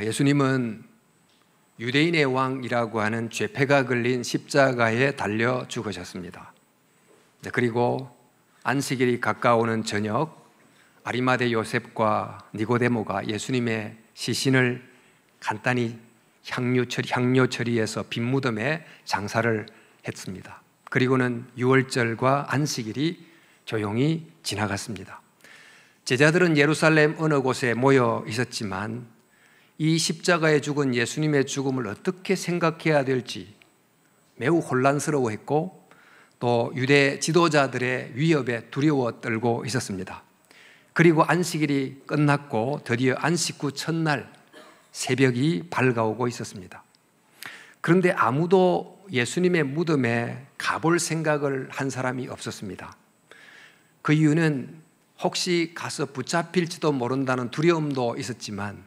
예수님은 유대인의 왕이라고 하는 죄패가 걸린 십자가에 달려 죽으셨습니다. 그리고 안식일이 가까워오는 저녁, 아리마대 요셉과 니고데모가 예수님의 시신을 간단히 향료 처리해서 빈 무덤에 장사를 했습니다. 그리고는 유월절과 안식일이 조용히 지나갔습니다. 제자들은 예루살렘 어느 곳에 모여 있었지만 이 십자가에 죽은 예수님의 죽음을 어떻게 생각해야 될지 매우 혼란스러워했고 또 유대 지도자들의 위협에 두려워 떨고 있었습니다. 그리고 안식일이 끝났고 드디어 안식 후 첫날 새벽이 밝아오고 있었습니다. 그런데 아무도 예수님의 무덤에 가볼 생각을 한 사람이 없었습니다. 그 이유는 혹시 가서 붙잡힐지도 모른다는 두려움도 있었지만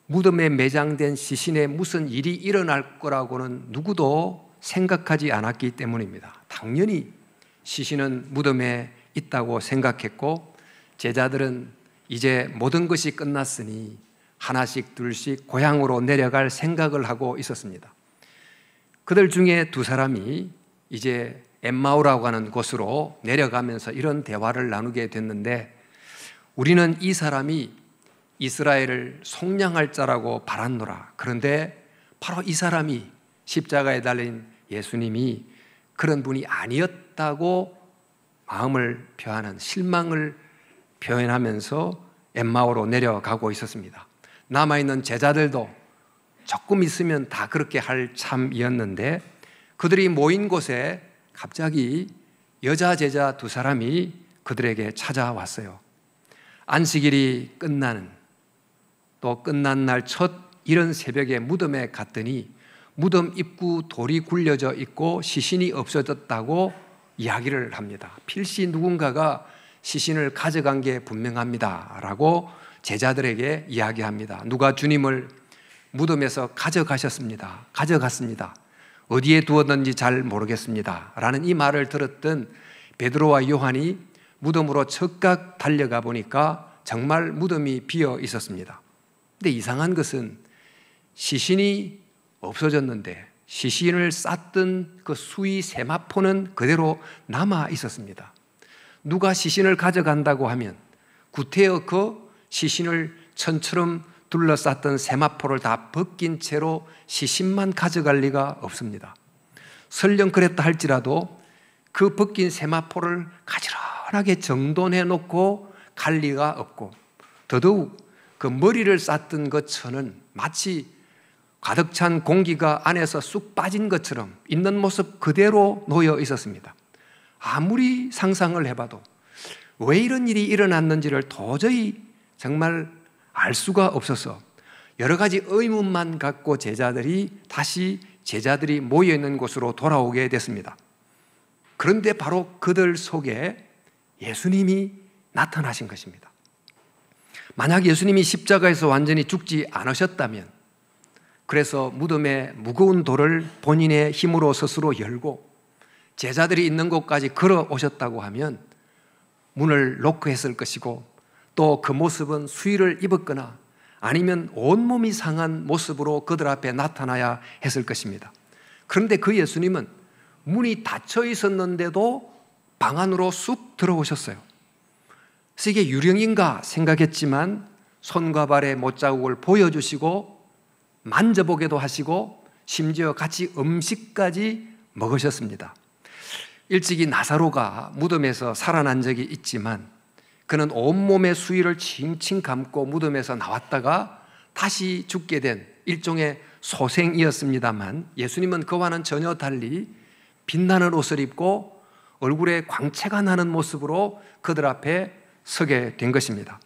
무덤에 매장된 시신에 무슨 일이 일어날 거라고는 누구도 생각하지 않았기 때문입니다. 당연히 시신은 무덤에 있다고 생각했고 제자들은 이제 모든 것이 끝났으니 하나씩 둘씩 고향으로 내려갈 생각을 하고 있었습니다. 그들 중에 두 사람이 이제 엠마오라고 하는 곳으로 내려가면서 이런 대화를 나누게 됐는데 우리는 이 사람이 이스라엘을 속량할 자라고 바랐노라. 그런데 바로 이 사람이 십자가에 달린 예수님이 그런 분이 아니었다고 마음을 표하는 실망을 표현하면서 엠마오로 내려가고 있었습니다. 남아있는 제자들도 조금 있으면 다 그렇게 할 참이었는데 그들이 모인 곳에 갑자기 여자 제자 두 사람이 그들에게 찾아왔어요. 안식일이 또 끝난 날 첫 이른 새벽에 무덤에 갔더니 무덤 입구 돌이 굴려져 있고 시신이 없어졌다고 이야기를 합니다. 필시 누군가가 시신을 가져간 게 분명합니다 라고 제자들에게 이야기합니다. 누가 주님을 무덤에서 가져갔습니다. 어디에 두었는지 잘 모르겠습니다 라는 이 말을 들었던 베드로와 요한이 무덤으로 즉각 달려가 보니까 정말 무덤이 비어 있었습니다. 근데 이상한 것은 시신이 없어졌는데 시신을 쌌던 그 수의 세마포는 그대로 남아 있었습니다. 누가 시신을 가져간다고 하면 구태여 그 시신을 천처럼 둘러쌌던 세마포를 다 벗긴 채로 시신만 가져갈 리가 없습니다. 설령 그랬다 할지라도 그 벗긴 세마포를 가지런하게 정돈해 놓고 갈 리가 없고 더더욱 그 머리를 쌌던 그 천은 마치 가득 찬 공기가 안에서 쑥 빠진 것처럼 있는 모습 그대로 놓여 있었습니다. 아무리 상상을 해봐도 왜 이런 일이 일어났는지를 도저히 정말 알 수가 없어서 여러 가지 의문만 갖고 다시 제자들이 모여있는 곳으로 돌아오게 됐습니다. 그런데 바로 그들 속에 예수님이 나타나신 것입니다. 만약 예수님이 십자가에서 완전히 죽지 않으셨다면 그래서 무덤에 무거운 돌을 본인의 힘으로 스스로 열고 제자들이 있는 곳까지 걸어오셨다고 하면 문을 로크했을 것이고 또 그 모습은 수의를 입었거나 아니면 온몸이 상한 모습으로 그들 앞에 나타나야 했을 것입니다. 그런데 그 예수님은 문이 닫혀 있었는데도 방 안으로 쑥 들어오셨어요. 그래서 이게 유령인가 생각했지만 손과 발의 못자국을 보여주시고 만져보게도 하시고 심지어 같이 음식까지 먹으셨습니다. 일찍이 나사로가 무덤에서 살아난 적이 있지만 그는 온몸의 수의를 칭칭 감고 무덤에서 나왔다가 다시 죽게 된 일종의 소생이었습니다만 예수님은 그와는 전혀 달리 빛나는 옷을 입고 얼굴에 광채가 나는 모습으로 그들 앞에 서게 된 것입니다.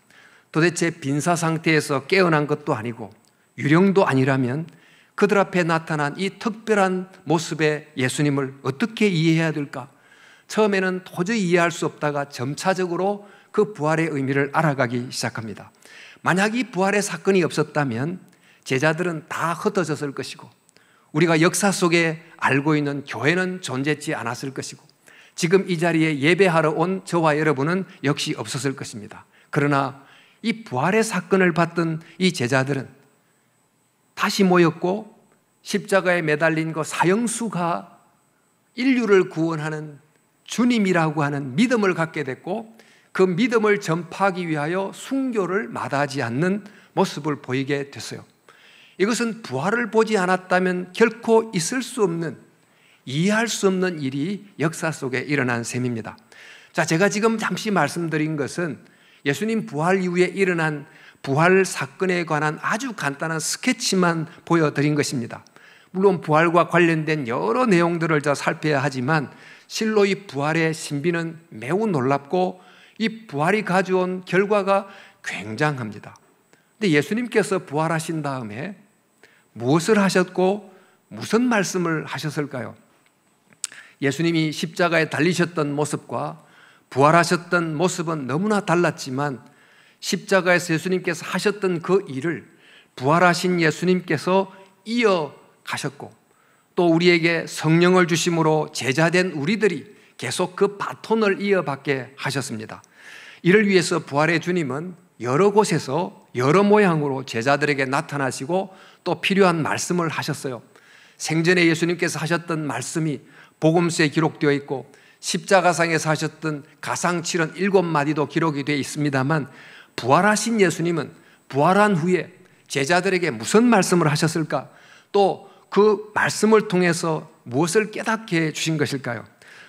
도대체 빈사 상태에서 깨어난 것도 아니고 유령도 아니라면 그들 앞에 나타난 이 특별한 모습의 예수님을 어떻게 이해해야 될까? 처음에는 도저히 이해할 수 없다가 점차적으로 그 부활의 의미를 알아가기 시작합니다. 만약 이 부활의 사건이 없었다면 제자들은 다 흩어졌을 것이고 우리가 역사 속에 알고 있는 교회는 존재하지 않았을 것이고 지금 이 자리에 예배하러 온 저와 여러분은 역시 없었을 것입니다. 그러나 이 부활의 사건을 봤던 이 제자들은 다시 모였고 십자가에 매달린 그 사형수가 인류를 구원하는 주님이라고 하는 믿음을 갖게 됐고 그 믿음을 전파하기 위하여 순교를 마다하지 않는 모습을 보이게 됐어요. 이것은 부활을 보지 않았다면 결코 있을 수 없는, 이해할 수 없는 일이 역사 속에 일어난 셈입니다. 자, 제가 지금 잠시 말씀드린 것은 예수님 부활 이후에 일어난 부활 사건에 관한 아주 간단한 스케치만 보여드린 것입니다. 물론 부활과 관련된 여러 내용들을 살펴야 하지만 실로 이 부활의 신비는 매우 놀랍고 이 부활이 가져온 결과가 굉장합니다. 근데 예수님께서 부활하신 다음에 무엇을 하셨고 무슨 말씀을 하셨을까요? 예수님이 십자가에 달리셨던 모습과 부활하셨던 모습은 너무나 달랐지만 십자가에서 예수님께서 하셨던 그 일을 부활하신 예수님께서 이어가셨고 또 우리에게 성령을 주심으로 제자된 우리들이 계속 그 바톤을 이어받게 하셨습니다. 이를 위해서 부활의 주님은 여러 곳에서 여러 모양으로 제자들에게 나타나시고 또 필요한 말씀을 하셨어요. 생전에 예수님께서 하셨던 말씀이 복음서에 기록되어 있고 십자가상에서 하셨던 가상칠언 7마디도 기록이 되어 있습니다만 부활하신 예수님은 부활한 후에 제자들에게 무슨 말씀을 하셨을까? 또 그 말씀을 통해서 무엇을 깨닫게 해주신 것일까요?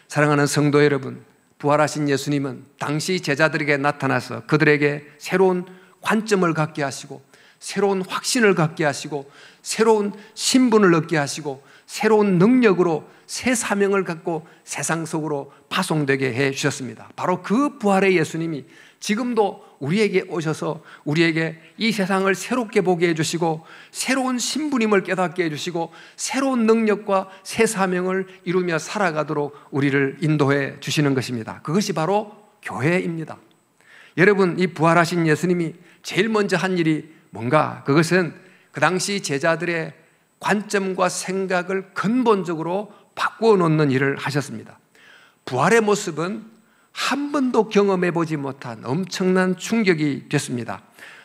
사랑하는 성도 여러분, 부활하신 예수님은 당시 제자들에게 나타나서 그들에게 새로운 관점을 갖게 하시고 새로운 확신을 갖게 하시고 새로운 신분을 얻게 하시고 새로운 능력으로 새 사명을 갖고 세상 속으로 파송되게 해 주셨습니다. 바로 그 부활의 예수님이 지금도 우리에게 오셔서 우리에게 이 세상을 새롭게 보게 해주시고 새로운 신분임을 깨닫게 해주시고 새로운 능력과 새 사명을 이루며 살아가도록 우리를 인도해 주시는 것입니다. 그것이 바로 교회입니다. 여러분, 이 부활하신 예수님이 제일 먼저 한 일이 뭔가? 그것은 그 당시 제자들의 관점과 생각을 근본적으로 바꾸어 놓는 일을 하셨습니다. 부활의 모습은 한 번도 경험해 보지 못한 엄청난 충격이 됐습니다.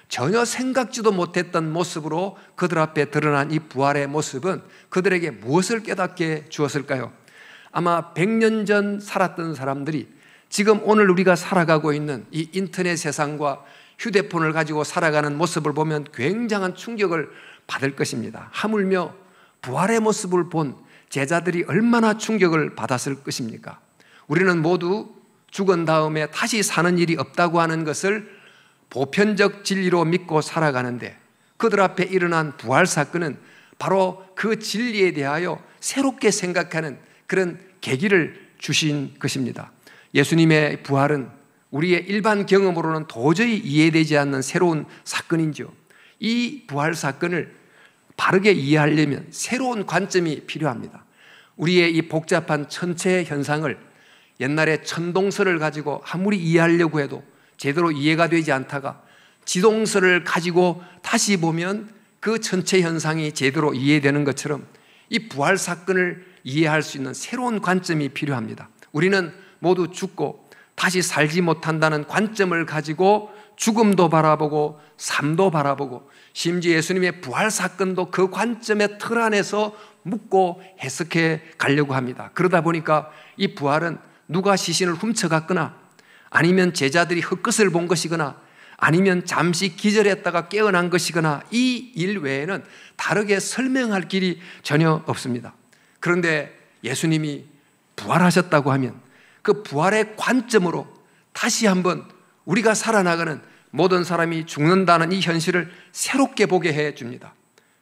전혀 생각지도 못했던 모습으로 그들 앞에 드러난 이 부활의 모습은 그들에게 무엇을 깨닫게 주었을까요? 아마 100년 전 살았던 사람들이 지금 오늘 우리가 살아가고 있는 이 인터넷 세상과 휴대폰을 가지고 살아가는 모습을 보면 굉장한 충격을 받을 것입니다. 하물며 부활의 모습을 본 제자들이 얼마나 충격을 받았을 것입니까? 우리는 모두 죽은 다음에 다시 사는 일이 없다고 하는 것을 보편적 진리로 믿고 살아가는데 그들 앞에 일어난 부활 사건은 바로 그 진리에 대하여 새롭게 생각하는 그런 계기를 주신 것입니다. 예수님의 부활은 우리의 일반 경험으로는 도저히 이해되지 않는 새로운 사건이죠. 이 부활 사건을 바르게 이해하려면 새로운 관점이 필요합니다. 우리의 이 복잡한 천체 현상을 옛날에 천동설을 가지고 아무리 이해하려고 해도 제대로 이해가 되지 않다가 지동설을 가지고 다시 보면 그 천체 현상이 제대로 이해되는 것처럼 이 부활 사건을 이해할 수 있는 새로운 관점이 필요합니다. 우리는 모두 죽고 다시 살지 못한다는 관점을 가지고 죽음도 바라보고 삶도 바라보고 심지어 예수님의 부활 사건도 그 관점의 틀 안에서 묻고 해석해 가려고 합니다. 그러다 보니까 이 부활은 누가 시신을 훔쳐갔거나 아니면 제자들이 헛것을 본 것이거나 아니면 잠시 기절했다가 깨어난 것이거나 이 일 외에는 다르게 설명할 길이 전혀 없습니다. 그런데 예수님이 부활하셨다고 하면 그 부활의 관점으로 다시 한번 우리가 살아나가는 모든 사람이 죽는다는 이 현실을 새롭게 보게 해줍니다.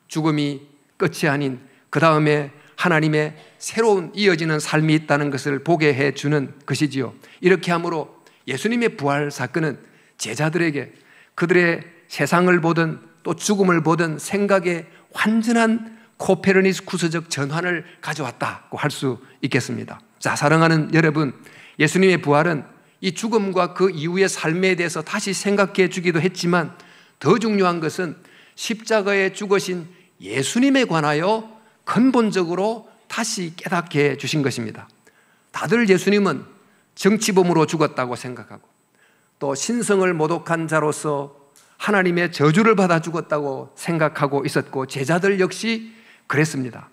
죽음이 끝이 아닌 그 다음에 하나님의 새로운 이어지는 삶이 있다는 것을 보게 해주는 것이지요. 이렇게 함으로 예수님의 부활 사건은 제자들에게 그들의 세상을 보든 또 죽음을 보든 생각에 완전한 코페르니쿠스적 전환을 가져왔다고 할 수 있겠습니다. 자, 사랑하는 여러분, 예수님의 부활은 이 죽음과 그 이후의 삶에 대해서 다시 생각해 주기도 했지만 더 중요한 것은 십자가에 죽으신 예수님에 관하여 근본적으로 다시 깨닫게 해 주신 것입니다. 다들 예수님은 정치범으로 죽었다고 생각하고 또 신성을 모독한 자로서 하나님의 저주를 받아 죽었다고 생각하고 있었고 제자들 역시 그랬습니다.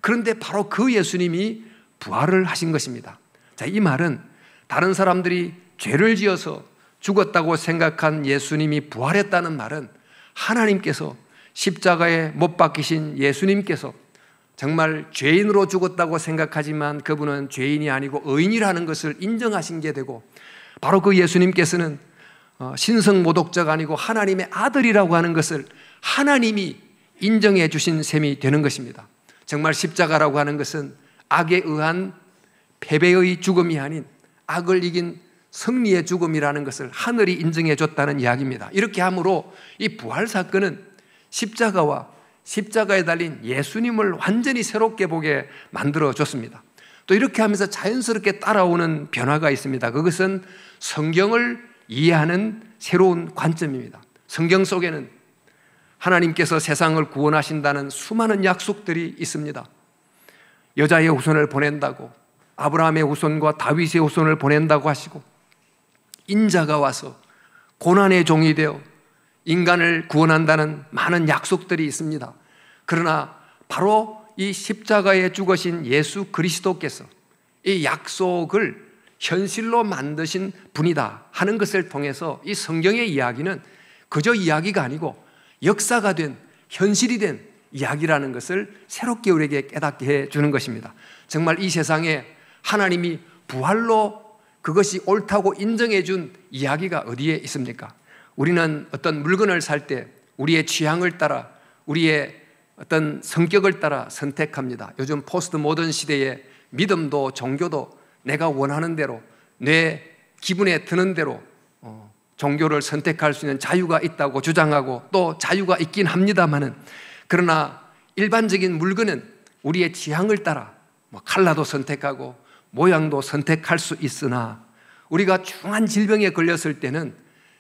그런데 바로 그 예수님이 부활을 하신 것입니다. 자, 이 말은 다른 사람들이 죄를 지어서 죽었다고 생각한 예수님이 부활했다는 말은 하나님께서 십자가에 못 박히신 예수님께서 정말 죄인으로 죽었다고 생각하지만 그분은 죄인이 아니고 의인이라는 것을 인정하신 게 되고, 바로 그 예수님께서는 신성모독자가 아니고 하나님의 아들이라고 하는 것을 하나님이 인정해 주신 셈이 되는 것입니다. 정말 십자가라고 하는 것은 악에 의한 패배의 죽음이 아닌 악을 이긴 승리의 죽음이라는 것을 하늘이 인정해 줬다는 이야기입니다. 이렇게 함으로 이 부활 사건은 십자가와 십자가에 달린 예수님을 완전히 새롭게 보게 만들어 줬습니다. 또 이렇게 하면서 자연스럽게 따라오는 변화가 있습니다. 그것은 성경을 이해하는 새로운 관점입니다. 성경 속에는 하나님께서 세상을 구원하신다는 수많은 약속들이 있습니다. 여자의 후손을 보낸다고, 아브라함의 후손과 다윗의 후손을 보낸다고 하시고, 인자가 와서 고난의 종이 되어 인간을 구원한다는 많은 약속들이 있습니다. 그러나 바로 이 십자가에 죽으신 예수 그리스도께서 이 약속을 현실로 만드신 분이다 하는 것을 통해서 이 성경의 이야기는 그저 이야기가 아니고 역사가 된, 현실이 된 이야기라는 것을 새롭게 우리에게 깨닫게 해주는 것입니다. 정말 이 세상에 하나님이 부활로 그것이 옳다고 인정해 준 이야기가 어디에 있습니까? 우리는 어떤 물건을 살 때 우리의 취향을 따라, 우리의 어떤 성격을 따라 선택합니다. 요즘 포스트 모던 시대에 믿음도 종교도 내가 원하는 대로, 내 기분에 드는 대로 종교를 선택할 수 있는 자유가 있다고 주장하고 또 자유가 있긴 합니다만은, 그러나 일반적인 물건은 우리의 취향을 따라 컬러도 선택하고 모양도 선택할 수 있으나, 우리가 중한 질병에 걸렸을 때는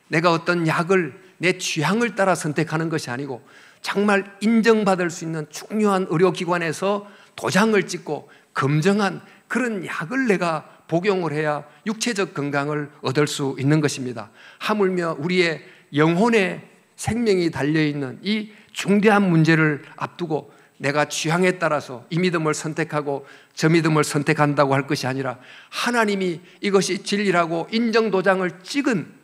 내가 어떤 약을 내 취향을 따라 선택하는 것이 아니고 정말 인정받을 수 있는 중요한 의료기관에서 도장을 찍고 검증한 그런 약을 내가 복용을 해야 육체적 건강을 얻을 수 있는 것입니다. 하물며 우리의 영혼의 생명이 달려있는 이 중대한 문제를 앞두고 내가 취향에 따라서 이 믿음을 선택하고 저 믿음을 선택한다고 할 것이 아니라 하나님이 이것이 진리라고 인정도장을 찍은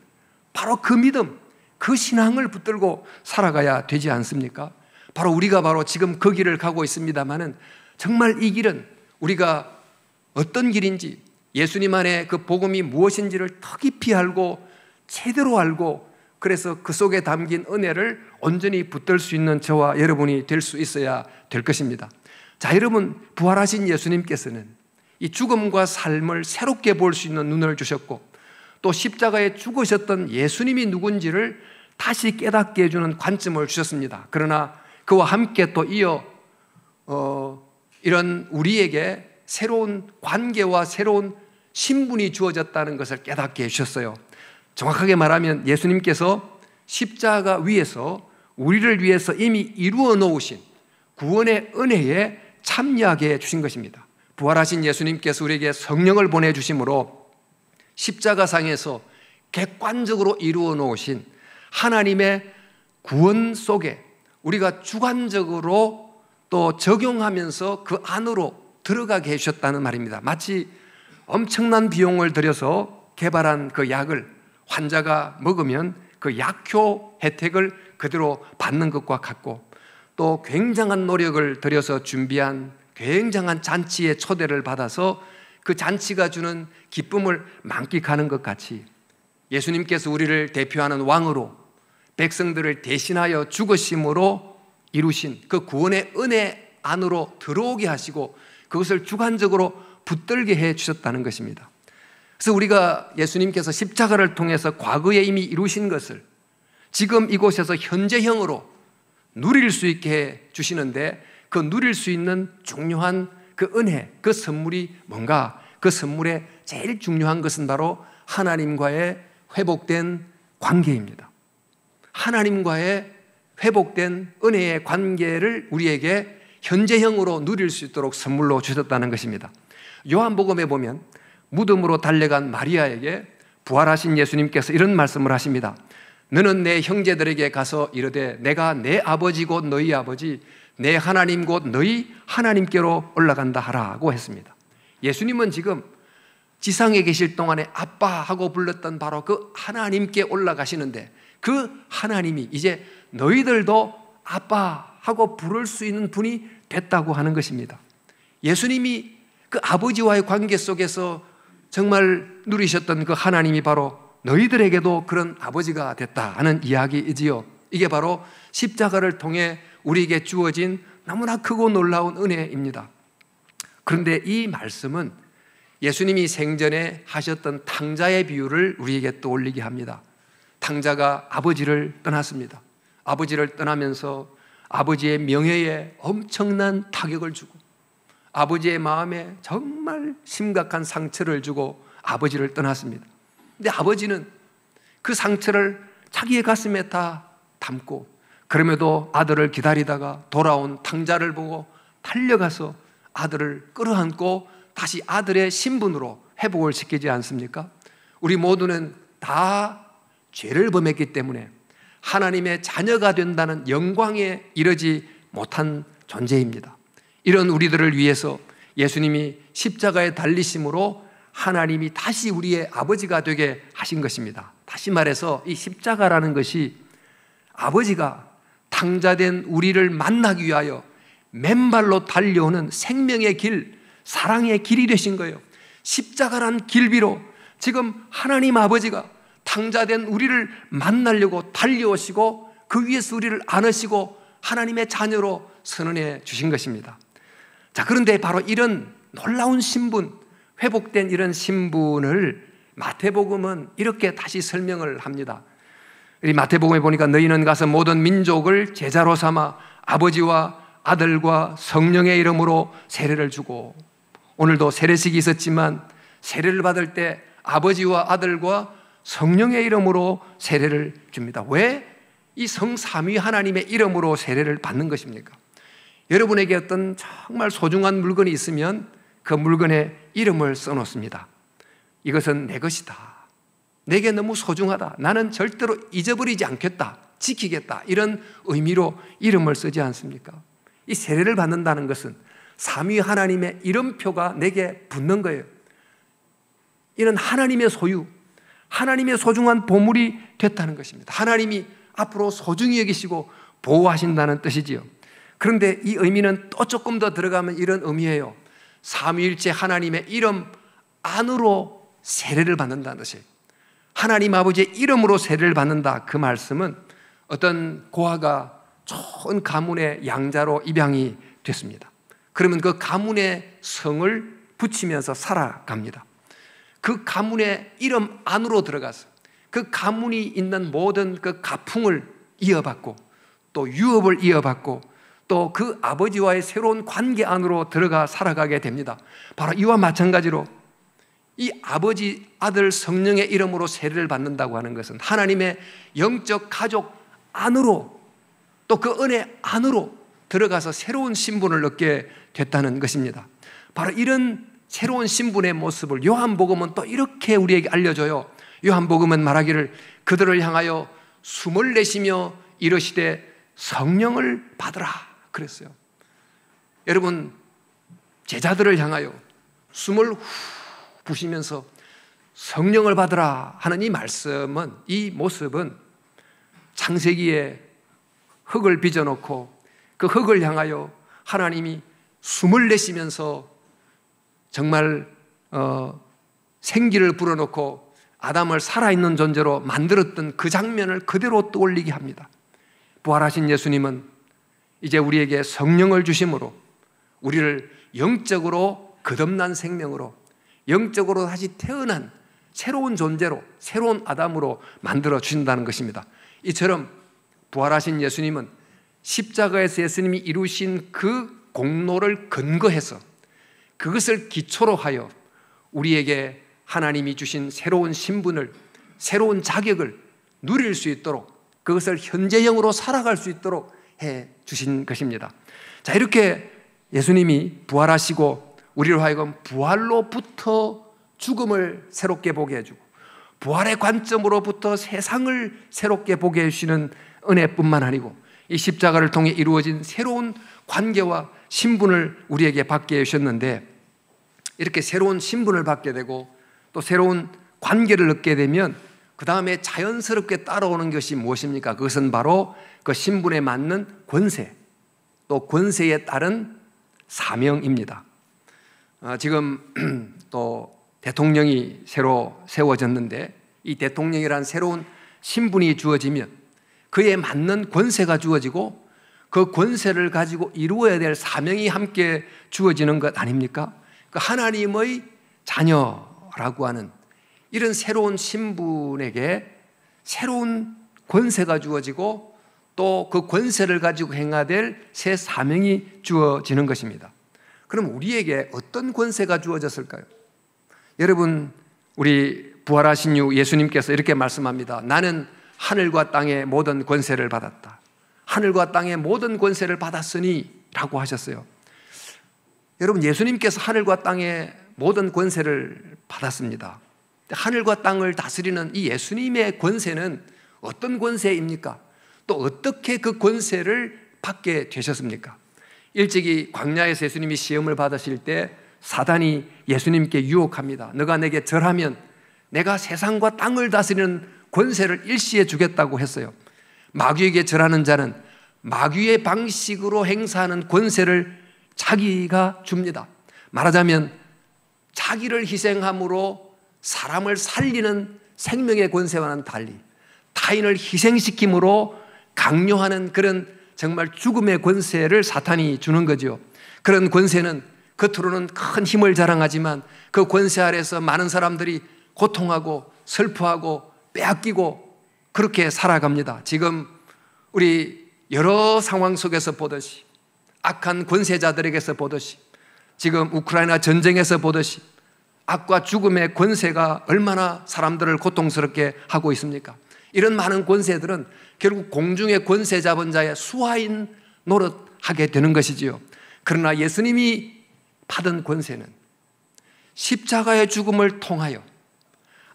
바로 그 믿음, 그 신앙을 붙들고 살아가야 되지 않습니까? 바로 우리가 바로 지금 그 길을 가고 있습니다만은, 정말 이 길은 우리가 어떤 길인지, 예수님 안에 그 복음이 무엇인지를 더 깊이 알고 제대로 알고, 그래서 그 속에 담긴 은혜를 온전히 붙들 수 있는 저와 여러분이 될 수 있어야 될 것입니다. 자, 여러분, 부활하신 예수님께서는 이 죽음과 삶을 새롭게 볼 수 있는 눈을 주셨고, 또 십자가에 죽으셨던 예수님이 누군지를 다시 깨닫게 해주는 관점을 주셨습니다. 그러나 그와 함께 또 이어 이런 우리에게 새로운 관계와 새로운 신분이 주어졌다는 것을 깨닫게 해주셨어요. 정확하게 말하면 예수님께서 십자가 위에서 우리를 위해서 이미 이루어 놓으신 구원의 은혜에 참여하게 해주신 것입니다. 부활하신 예수님께서 우리에게 성령을 보내주심으로 십자가상에서 객관적으로 이루어 놓으신 하나님의 구원 속에 우리가 주관적으로 또 적용하면서 그 안으로 들어가게 해주셨다는 말입니다. 마치 엄청난 비용을 들여서 개발한 그 약을 환자가 먹으면 그 약효 혜택을 그대로 받는 것과 같고, 또 굉장한 노력을 들여서 준비한 굉장한 잔치의 초대를 받아서 그 잔치가 주는 기쁨을 만끽하는 것 같이 예수님께서 우리를 대표하는 왕으로 백성들을 대신하여 죽으심으로 이루신 그 구원의 은혜 안으로 들어오게 하시고 그것을 주관적으로 붙들게 해 주셨다는 것입니다. 그래서 우리가 예수님께서 십자가를 통해서 과거에 이미 이루신 것을 지금 이곳에서 현재형으로 누릴 수 있게 해 주시는데, 그 누릴 수 있는 중요한 그 은혜, 그 선물이 뭔가? 그 선물의 제일 중요한 것은 바로 하나님과의 회복된 관계입니다. 하나님과의 회복된 은혜의 관계를 우리에게 현재형으로 누릴 수 있도록 선물로 주셨다는 것입니다. 요한복음에 보면 무덤으로 달려간 마리아에게 부활하신 예수님께서 이런 말씀을 하십니다. 너는 내 형제들에게 가서 이르되 내가 내 아버지 곧 너희 아버지 내 하나님 곧 너희 하나님께로 올라간다 하라고 했습니다. 예수님은 지금 지상에 계실 동안에 아빠 하고 불렀던 바로 그 하나님께 올라가시는데, 그 하나님이 이제 너희들도 아빠 하고 부를 수 있는 분이 됐다고 하는 것입니다. 예수님이 그 아버지와의 관계 속에서 정말 누리셨던 그 하나님이 바로 너희들에게도 그런 아버지가 됐다 하는 이야기이지요. 이게 바로 십자가를 통해 우리에게 주어진 너무나 크고 놀라운 은혜입니다. 그런데 이 말씀은 예수님이 생전에 하셨던 탕자의 비유를 우리에게 떠올리게 합니다. 탕자가 아버지를 떠났습니다. 아버지를 떠나면서 아버지의 명예에 엄청난 타격을 주고 아버지의 마음에 정말 심각한 상처를 주고 아버지를 떠났습니다. 근데 아버지는 그 상처를 자기의 가슴에 다 담고, 그럼에도 아들을 기다리다가 돌아온 탕자를 보고 달려가서 아들을 끌어안고 다시 아들의 신분으로 회복을 시키지 않습니까? 우리 모두는 다 죄를 범했기 때문에 하나님의 자녀가 된다는 영광에 이르지 못한 존재입니다. 이런 우리들을 위해서 예수님이 십자가에 달리심으로 하나님이 다시 우리의 아버지가 되게 하신 것입니다. 다시 말해서 이 십자가라는 것이 아버지가 탕자된 우리를 만나기 위하여 맨발로 달려오는 생명의 길, 사랑의 길이 되신 거예요. 십자가란 길비로 지금 하나님 아버지가 탕자된 우리를 만나려고 달려오시고 그 위에서 우리를 안으시고 하나님의 자녀로 선언해 주신 것입니다. 자, 그런데 바로 이런 놀라운 신분, 회복된 이런 신분을 마태복음은 이렇게 다시 설명을 합니다. 이 마태복음에 보니까 너희는 가서 모든 민족을 제자로 삼아 아버지와 아들과 성령의 이름으로 세례를 주고, 오늘도 세례식이 있었지만 세례를 받을 때 아버지와 아들과 성령의 이름으로 세례를 줍니다. 왜 이 성삼위 하나님의 이름으로 세례를 받는 것입니까? 여러분에게 어떤 정말 소중한 물건이 있으면 그 물건에 이름을 써놓습니다. 이것은 내 것이다, 내게 너무 소중하다, 나는 절대로 잊어버리지 않겠다, 지키겠다, 이런 의미로 이름을 쓰지 않습니까? 이 세례를 받는다는 것은 삼위 하나님의 이름표가 내게 붙는 거예요. 이는 하나님의 소유, 하나님의 소중한 보물이 됐다는 것입니다. 하나님이 앞으로 소중히 여기시고 보호하신다는 뜻이지요. 그런데 이 의미는 또 조금 더 들어가면 이런 의미예요. 삼위일체 하나님의 이름 안으로 세례를 받는다는 뜻이에요. 하나님 아버지의 이름으로 세례를 받는다, 그 말씀은 어떤 고아가 좋은 가문의 양자로 입양이 됐습니다. 그러면 그 가문의 성을 붙이면서 살아갑니다. 그 가문의 이름 안으로 들어가서 그 가문이 있는 모든 그 가풍을 이어받고 또 유업을 이어받고 또 그 아버지와의 새로운 관계 안으로 들어가 살아가게 됩니다. 바로 이와 마찬가지로 이 아버지, 아들, 성령의 이름으로 세례를 받는다고 하는 것은 하나님의 영적 가족 안으로, 또 그 은혜 안으로 들어가서 새로운 신분을 얻게 됐다는 것입니다. 바로 이런 새로운 신분의 모습을 요한복음은 또 이렇게 우리에게 알려줘요. 요한복음은 말하기를 그들을 향하여 숨을 내쉬며 이르시되 성령을 받으라 그랬어요. 여러분, 제자들을 향하여 숨을 후 부시면서 성령을 받으라 하는 이 말씀은, 이 모습은 창세기에 흙을 빚어놓고 그 흙을 향하여 하나님이 숨을 내쉬면서 정말 생기를 불어넣고 아담을 살아있는 존재로 만들었던 그 장면을 그대로 떠올리게 합니다. 부활하신 예수님은 이제 우리에게 성령을 주심으로 우리를 영적으로 거듭난 생명으로, 영적으로 다시 태어난 새로운 존재로, 새로운 아담으로 만들어 주신다는 것입니다. 이처럼 부활하신 예수님은 십자가에서 예수님이 이루신 그 공로를 근거해서 그것을 기초로 하여 우리에게 하나님이 주신 새로운 신분을, 새로운 자격을 누릴 수 있도록, 그것을 현재형으로 살아갈 수 있도록 해 주신 것입니다. 자, 이렇게 예수님이 부활하시고 우리로 하여금 부활로부터 죽음을 새롭게 보게 해주고 부활의 관점으로부터 세상을 새롭게 보게 해주시는 은혜뿐만 아니고 이 십자가를 통해 이루어진 새로운 관계와 신분을 우리에게 받게 해주셨는데, 이렇게 새로운 신분을 받게 되고 또 새로운 관계를 얻게 되면 그 다음에 자연스럽게 따라오는 것이 무엇입니까? 그것은 바로 그 신분에 맞는 권세, 또 권세에 따른 사명입니다. 지금 또 대통령이 새로 세워졌는데, 이 대통령이란 새로운 신분이 주어지면 그에 맞는 권세가 주어지고 그 권세를 가지고 이루어야 될 사명이 함께 주어지는 것 아닙니까? 그 하나님의 자녀라고 하는 이런 새로운 신분에게 새로운 권세가 주어지고 또 그 권세를 가지고 행해야 될 새 사명이 주어지는 것입니다. 그럼 우리에게 어떤 권세가 주어졌을까요? 여러분, 우리 부활하신 후 예수님께서 이렇게 말씀합니다. 나는 하늘과 땅의 모든 권세를 받았다. 하늘과 땅의 모든 권세를 받았으니 라고 하셨어요. 여러분, 예수님께서 하늘과 땅의 모든 권세를 받았습니다. 하늘과 땅을 다스리는 이 예수님의 권세는 어떤 권세입니까? 또 어떻게 그 권세를 받게 되셨습니까? 일찍이 광야에서 예수님이 시험을 받으실 때 사단이 예수님께 유혹합니다. 너가 내게 절하면 내가 세상과 땅을 다스리는 권세를 일시에 주겠다고 했어요. 마귀에게 절하는 자는 마귀의 방식으로 행사하는 권세를 자기가 줍니다. 말하자면 자기를 희생함으로 사람을 살리는 생명의 권세와는 달리 타인을 희생시킴으로 강요하는 그런 정말 죽음의 권세를 사탄이 주는 거죠. 그런 권세는 겉으로는 큰 힘을 자랑하지만 그 권세 아래서 많은 사람들이 고통하고 슬퍼하고 빼앗기고 그렇게 살아갑니다. 지금 우리 여러 상황 속에서 보듯이, 악한 권세자들에게서 보듯이, 지금 우크라이나 전쟁에서 보듯이 악과 죽음의 권세가 얼마나 사람들을 고통스럽게 하고 있습니까? 이런 많은 권세들은 결국 공중의 권세 잡은 자의 수하인 노릇하게 되는 것이지요. 그러나 예수님이 받은 권세는 십자가의 죽음을 통하여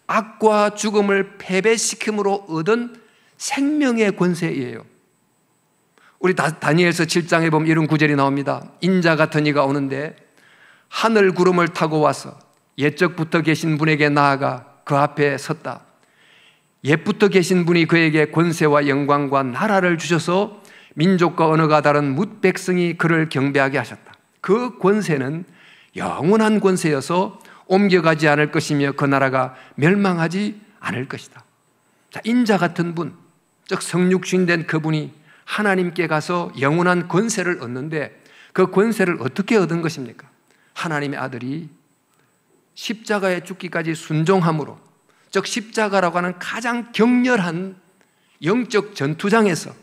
악과 죽음을 패배시킴으로 얻은 생명의 권세예요. 우리 다니엘서 7장에 보면 이런 구절이 나옵니다. 인자 같은 이가 오는데 하늘 구름을 타고 와서 옛적부터 계신 분에게 나아가 그 앞에 섰다. 옛부터 계신 분이 그에게 권세와 영광과 나라를 주셔서 민족과 언어가 다른 뭇 백성이 그를 경배하게 하셨다. 그 권세는 영원한 권세여서 옮겨가지 않을 것이며 그 나라가 멸망하지 않을 것이다. 자, 인자 같은 분, 즉 성육신된 그분이 하나님께 가서 영원한 권세를 얻는데 그 권세를 어떻게 얻은 것입니까? 하나님의 아들이 십자가에 죽기까지 순종함으로, 즉 십자가라고 하는 가장 격렬한 영적 전투장에서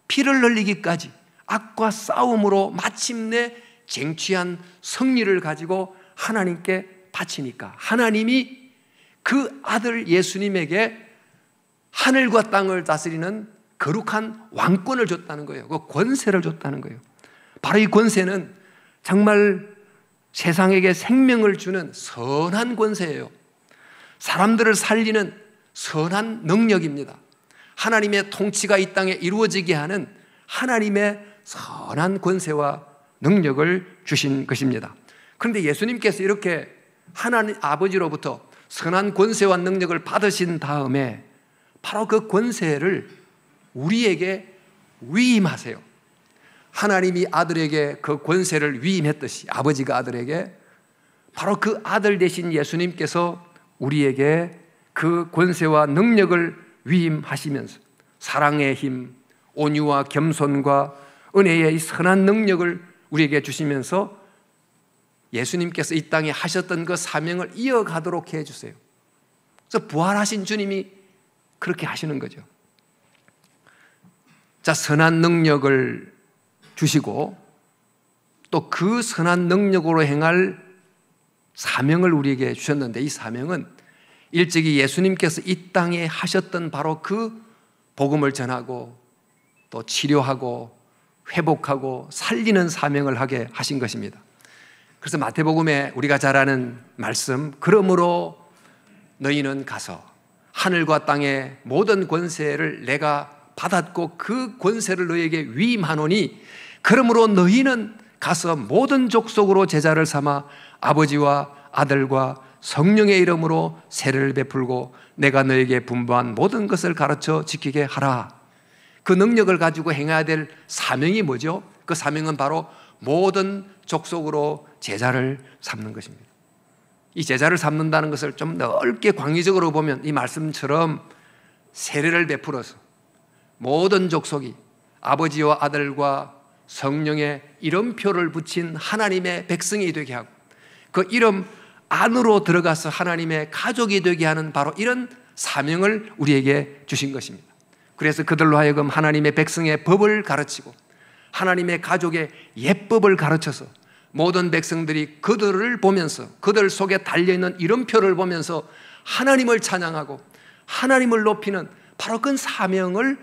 피를 흘리기까지 악과 싸움으로 마침내 쟁취한 승리를 가지고 하나님께 바치니까 하나님이 그 아들 예수님에게 하늘과 땅을 다스리는 거룩한 왕권을 줬다는 거예요. 그 권세를 줬다는 거예요. 바로 이 권세는 정말 세상에게 생명을 주는 선한 권세예요. 사람들을 살리는 선한 능력입니다. 하나님의 통치가 이 땅에 이루어지게 하는 하나님의 선한 권세와 능력을 주신 것입니다. 그런데 예수님께서 이렇게 하나님 아버지로부터 선한 권세와 능력을 받으신 다음에 바로 그 권세를 우리에게 위임하세요. 하나님이 아들에게 그 권세를 위임했듯이 아버지가 아들에게 바로 그 아들 되신 예수님께서 우리에게 그 권세와 능력을 위임하시면서 사랑의 힘, 온유와 겸손과 은혜의 선한 능력을 우리에게 주시면서 예수님께서 이 땅에 하셨던 그 사명을 이어가도록 해주세요. 그래서 부활하신 주님이 그렇게 하시는 거죠. 자, 선한 능력을 주시고 또 그 선한 능력으로 행할 사명을 우리에게 주셨는데 이 사명은 일찍이 예수님께서 이 땅에 하셨던 바로 그 복음을 전하고 또 치료하고 회복하고 살리는 사명을 하게 하신 것입니다. 그래서 마태복음에 우리가 잘 아는 말씀, 그러므로 너희는 가서 하늘과 땅의 모든 권세를 내가 받았고 그 권세를 너희에게 위임하노니 그러므로 너희는 가서 모든 족속으로 제자를 삼아 아버지와 아들과 성령의 이름으로 세례를 베풀고 내가 너희에게 분부한 모든 것을 가르쳐 지키게 하라. 그 능력을 가지고 행해야 될 사명이 뭐죠? 그 사명은 바로 모든 족속으로 제자를 삼는 것입니다. 이 제자를 삼는다는 것을 좀 넓게 광의적으로 보면 이 말씀처럼 세례를 베풀어서 모든 족속이 아버지와 아들과 성령의 이름표를 붙인 하나님의 백성이 되게 하고 그 이름 안으로 들어가서 하나님의 가족이 되게 하는 바로 이런 사명을 우리에게 주신 것입니다. 그래서 그들로 하여금 하나님의 백성의 법을 가르치고 하나님의 가족의 예법을 가르쳐서 모든 백성들이 그들을 보면서 그들 속에 달려있는 이름표를 보면서 하나님을 찬양하고 하나님을 높이는 바로 그 사명을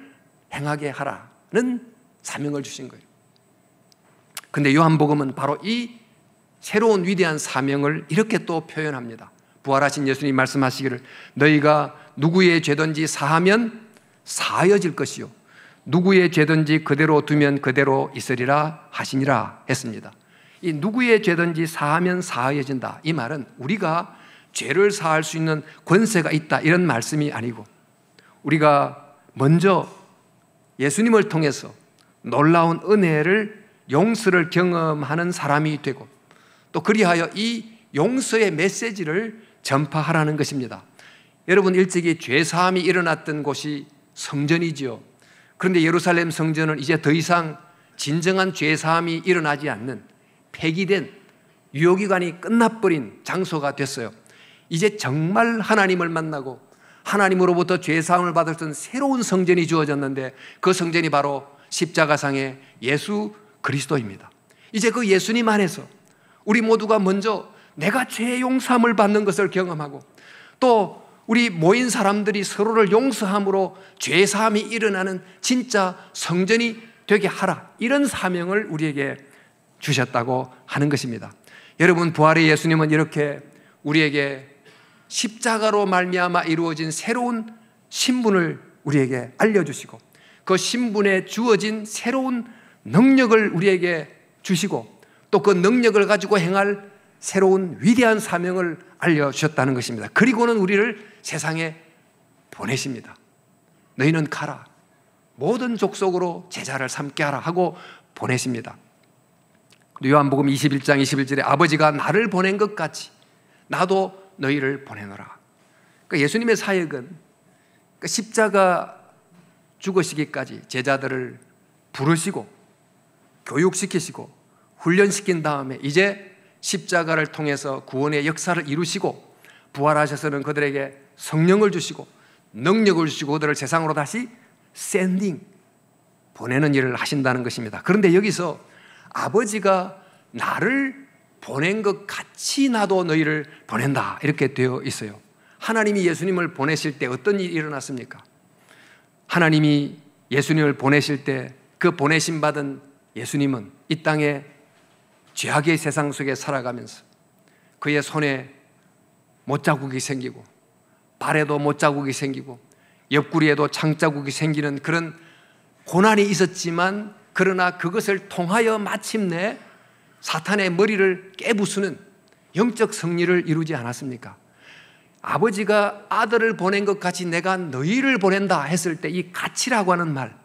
행하게 하라는 사명을 주신 거예요. 근데 요한복음은 바로 이 새로운 위대한 사명을 이렇게 또 표현합니다. 부활하신 예수님 말씀하시기를 너희가 누구의 죄든지 사하면 사하여질 것이요 누구의 죄든지 그대로 두면 그대로 있으리라 하시니라 했습니다. 이 누구의 죄든지 사하면 사하여진다, 이 말은 우리가 죄를 사할 수 있는 권세가 있다 이런 말씀이 아니고 우리가 먼저 예수님을 통해서 놀라운 은혜를 용서를 경험하는 사람이 되고 또 그리하여 이 용서의 메시지를 전파하라는 것입니다. 여러분, 일찍이 죄사함이 일어났던 곳이 성전이지요. 그런데 예루살렘 성전은 이제 더 이상 진정한 죄사함이 일어나지 않는 폐기된 유효기간이 끝나버린 장소가 됐어요. 이제 정말 하나님을 만나고 하나님으로부터 죄사함을 받았던 새로운 성전이 주어졌는데 그 성전이 바로 십자가상의 예수 그리스도입니다. 이제 그 예수님 안에서 우리 모두가 먼저 내가 죄 용서함을 받는 것을 경험하고 또 우리 모인 사람들이 서로를 용서함으로 죄사함이 일어나는 진짜 성전이 되게 하라, 이런 사명을 우리에게 주셨다고 하는 것입니다. 여러분, 부활의 예수님은 이렇게 우리에게 십자가로 말미암아 이루어진 새로운 신분을 우리에게 알려주시고 그 신분에 주어진 새로운 능력을 우리에게 주시고 또 그 능력을 가지고 행할 새로운 위대한 사명을 알려주셨다는 것입니다. 그리고는 우리를 세상에 보내십니다. 너희는 가라, 모든 족속으로 제자를 삼게 하라 하고 보내십니다. 요한복음 21장 21절에 아버지가 나를 보낸 것 같이 나도 너희를 보내노라. 그러니까 예수님의 사역은 십자가 죽으시기까지 제자들을 부르시고 교육시키시고 훈련시킨 다음에 이제 십자가를 통해서 구원의 역사를 이루시고 부활하셔서는 그들에게 성령을 주시고 능력을 주시고 그들을 세상으로 다시 샌딩, 보내는 일을 하신다는 것입니다. 그런데 여기서 아버지가 나를 보낸 것 같이 나도 너희를 보낸다 이렇게 되어 있어요. 하나님이 예수님을 보내실 때 어떤 일이 일어났습니까? 하나님이 예수님을 보내실 때 그 보내심 받은 예수님은 이 땅에 죄악의 세상 속에 살아가면서 그의 손에 못자국이 생기고 발에도 못자국이 생기고 옆구리에도 창자국이 생기는 그런 고난이 있었지만 그러나 그것을 통하여 마침내 사탄의 머리를 깨부수는 영적 승리를 이루지 않았습니까? 아버지가 아들을 보낸 것 같이 내가 너희를 보낸다 했을 때 이 같이라고 하는 말,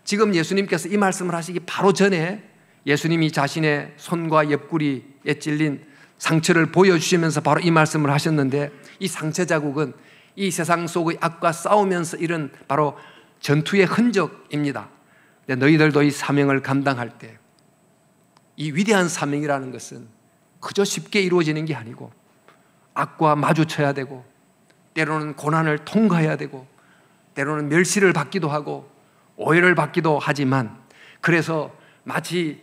지금 예수님께서 이 말씀을 하시기 바로 전에 예수님이 자신의 손과 옆구리에 찔린 상처를 보여주시면서 바로 이 말씀을 하셨는데 이 상처 자국은 이 세상 속의 악과 싸우면서 이런 바로 전투의 흔적입니다. 너희들도 이 사명을 감당할 때 이 위대한 사명이라는 것은 그저 쉽게 이루어지는 게 아니고 악과 마주쳐야 되고 때로는 고난을 통과해야 되고 때로는 멸시를 받기도 하고 오해를 받기도 하지만 그래서 마치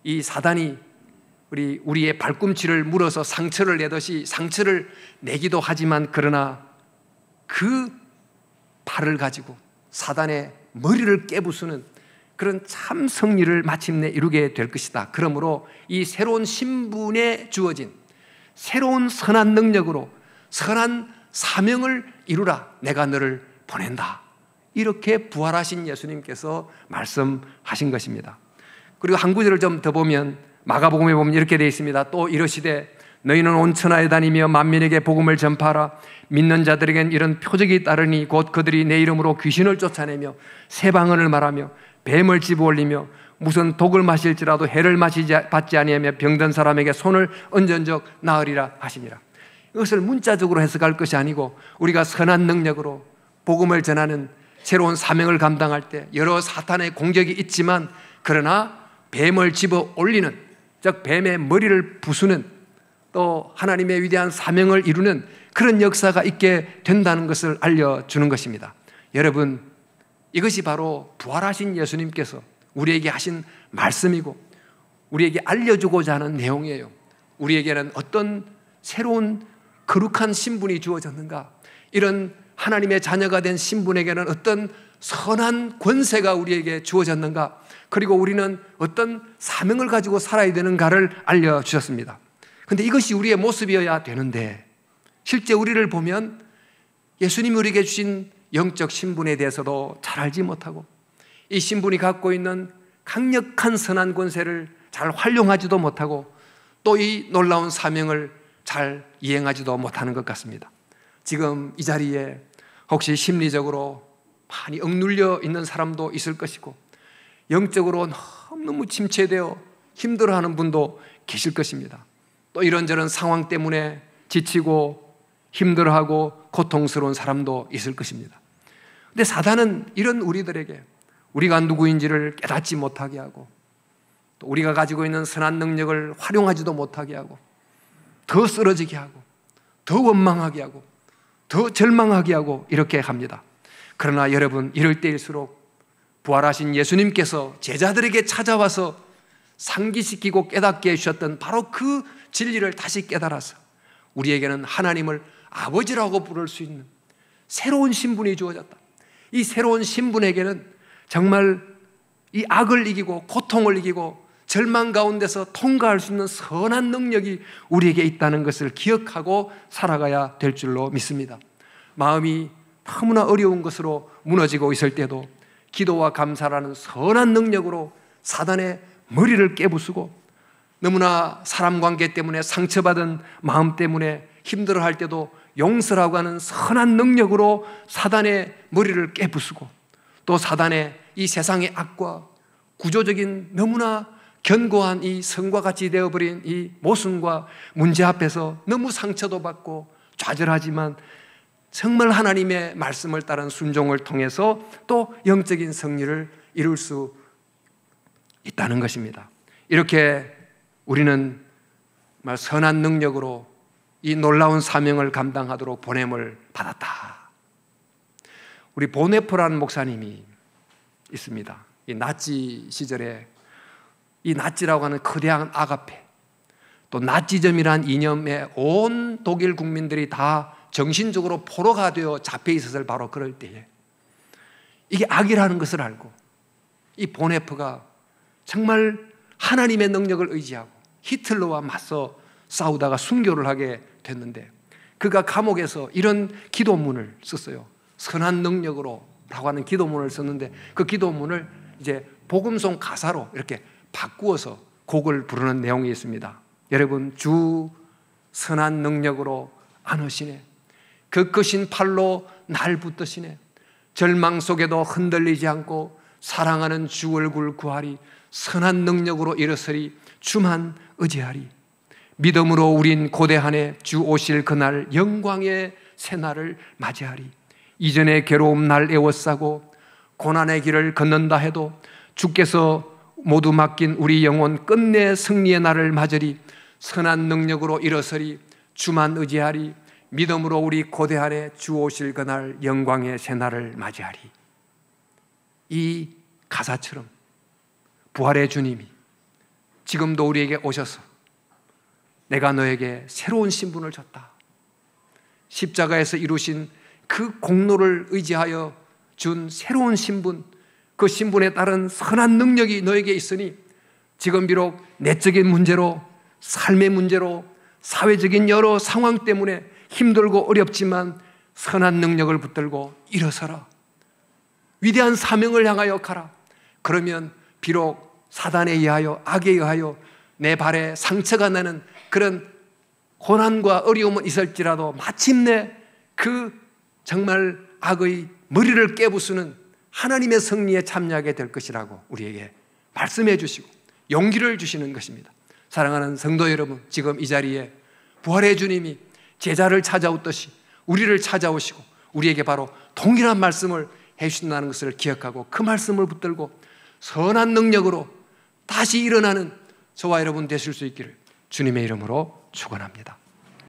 이 사단이 우리의 발꿈치를 물어서 상처를 내듯이 상처를 내기도 하지만 그러나 그 팔을 가지고 사단의 머리를 깨부수는 그런 참 승리를 마침내 이루게 될 것이다. 그러므로 이 새로운 신분에 주어진 새로운 선한 능력으로 선한 사명을 이루라. 내가 너를 보낸다. 이렇게 부활하신 예수님께서 말씀하신 것입니다. 그리고 한 구절을 좀 더 보면 마가복음에 보면 이렇게 되어 있습니다. 또 이르시되 너희는 온 천하에 다니며 만민에게 복음을 전파하라. 믿는 자들에겐 이런 표적이 따르니 곧 그들이 내 이름으로 귀신을 쫓아내며 새 방언을 말하며 뱀을 집어올리며 무슨 독을 마실지라도 해를 받지 아니하며 병든 사람에게 손을 얹은 적 나으리라 하시니라. 이것을 문자적으로 해석할 것이 아니고 우리가 선한 능력으로 복음을 전하는 새로운 사명을 감당할 때 여러 사탄의 공격이 있지만 그러나 뱀을 집어 올리는, 즉 뱀의 머리를 부수는, 또 하나님의 위대한 사명을 이루는 그런 역사가 있게 된다는 것을 알려주는 것입니다. 여러분, 이것이 바로 부활하신 예수님께서 우리에게 하신 말씀이고 우리에게 알려주고자 하는 내용이에요. 우리에게는 어떤 새로운 거룩한 신분이 주어졌는가? 이런 하나님의 자녀가 된 신분에게는 어떤 선한 권세가 우리에게 주어졌는가? 그리고 우리는 어떤 사명을 가지고 살아야 되는가를 알려주셨습니다. 그런데 이것이 우리의 모습이어야 되는데 실제 우리를 보면 예수님이 우리에게 주신 영적 신분에 대해서도 잘 알지 못하고 이 신분이 갖고 있는 강력한 선한 권세를 잘 활용하지도 못하고 또 이 놀라운 사명을 잘 이행하지도 못하는 것 같습니다. 지금 이 자리에 혹시 심리적으로 많이 억눌려 있는 사람도 있을 것이고 영적으로 너무 침체되어 힘들어하는 분도 계실 것입니다. 또 이런저런 상황 때문에 지치고 힘들어하고 고통스러운 사람도 있을 것입니다. 근데 사단은 이런 우리들에게 우리가 누구인지를 깨닫지 못하게 하고 또 우리가 가지고 있는 선한 능력을 활용하지도 못하게 하고 더 쓰러지게 하고 더 원망하게 하고 더 절망하게 하고 이렇게 합니다. 그러나 여러분, 이럴 때일수록 부활하신 예수님께서 제자들에게 찾아와서 상기시키고 깨닫게 해주셨던 바로 그 진리를 다시 깨달아서 우리에게는 하나님을 아버지라고 부를 수 있는 새로운 신분이 주어졌다. 이 새로운 신분에게는 정말 이 악을 이기고 고통을 이기고 절망 가운데서 통과할 수 있는 선한 능력이 우리에게 있다는 것을 기억하고 살아가야 될 줄로 믿습니다. 마음이 너무나 어려운 것으로 무너지고 있을 때도 기도와 감사라는 선한 능력으로 사단의 머리를 깨부수고 너무나 사람 관계 때문에 상처받은 마음 때문에 힘들어할 때도 용서라고 하는 선한 능력으로 사단의 머리를 깨부수고 또 사단의 이 세상의 악과 구조적인 너무나 견고한 이 성과 같이 되어버린 이 모순과 문제 앞에서 너무 상처도 받고 좌절하지만 정말 하나님의 말씀을 따른 순종을 통해서 또 영적인 승리를 이룰 수 있다는 것입니다. 이렇게 우리는 선한 능력으로 이 놀라운 사명을 감당하도록 보냄을 받았다. 우리 보네프라는 목사님이 있습니다. 이 나치 시절에 이 나치라고 하는 거대한 악 앞에 또 나치즘이란 이념에 온 독일 국민들이 다 정신적으로 포로가 되어 잡혀 있었을 바로 그럴 때에 이게 악이라는 것을 알고 이 보네프가 정말 하나님의 능력을 의지하고 히틀러와 맞서 싸우다가 순교를 하게 됐는데 그가 감옥에서 이런 기도문을 썼어요. 선한 능력으로 라고 하는 기도문을 썼는데 그 기도문을 이제 복음송 가사로 이렇게 바꾸어서 곡을 부르는 내용이 있습니다. 여러분, 주 선한 능력으로 안으시네. 그 크신 팔로 날 붙드시네. 절망 속에도 흔들리지 않고 사랑하는 주 얼굴 구하리. 선한 능력으로 일어서리. 주만 의지하리. 믿음으로 우린 고대하네. 주 오실 그날 영광의 새날을 맞이하리. 이전의 괴로움 날 에워싸고 고난의 길을 걷는다 해도 주께서 모두 맡긴 우리 영혼 끝내 승리의 날을 맞으리. 선한 능력으로 일어서리. 주만 의지하리. 믿음으로 우리 고대하네. 주 오실 그날 영광의 새날을 맞이하리. 이 가사처럼 부활의 주님이 지금도 우리에게 오셔서 내가 너에게 새로운 신분을 줬다. 십자가에서 이루신 그 공로를 의지하여 준 새로운 신분, 그 신분에 따른 선한 능력이 너에게 있으니 지금 비록 내적인 문제로, 삶의 문제로, 사회적인 여러 상황 때문에 힘들고 어렵지만 선한 능력을 붙들고 일어서라. 위대한 사명을 향하여 가라. 그러면 비록 사단에 의하여, 악에 의하여 내 발에 상처가 나는 그런 고난과 어려움은 있을지라도 마침내 그 정말 악의 머리를 깨부수는 하나님의 승리에 참여하게 될 것이라고 우리에게 말씀해 주시고 용기를 주시는 것입니다. 사랑하는 성도 여러분, 지금 이 자리에 부활의 주님이 제자를 찾아오듯이 우리를 찾아오시고 우리에게 바로 동일한 말씀을 해주신다는 것을 기억하고 그 말씀을 붙들고 선한 능력으로 다시 일어나는 저와 여러분 되실 수 있기를 주님의 이름으로 축원합니다.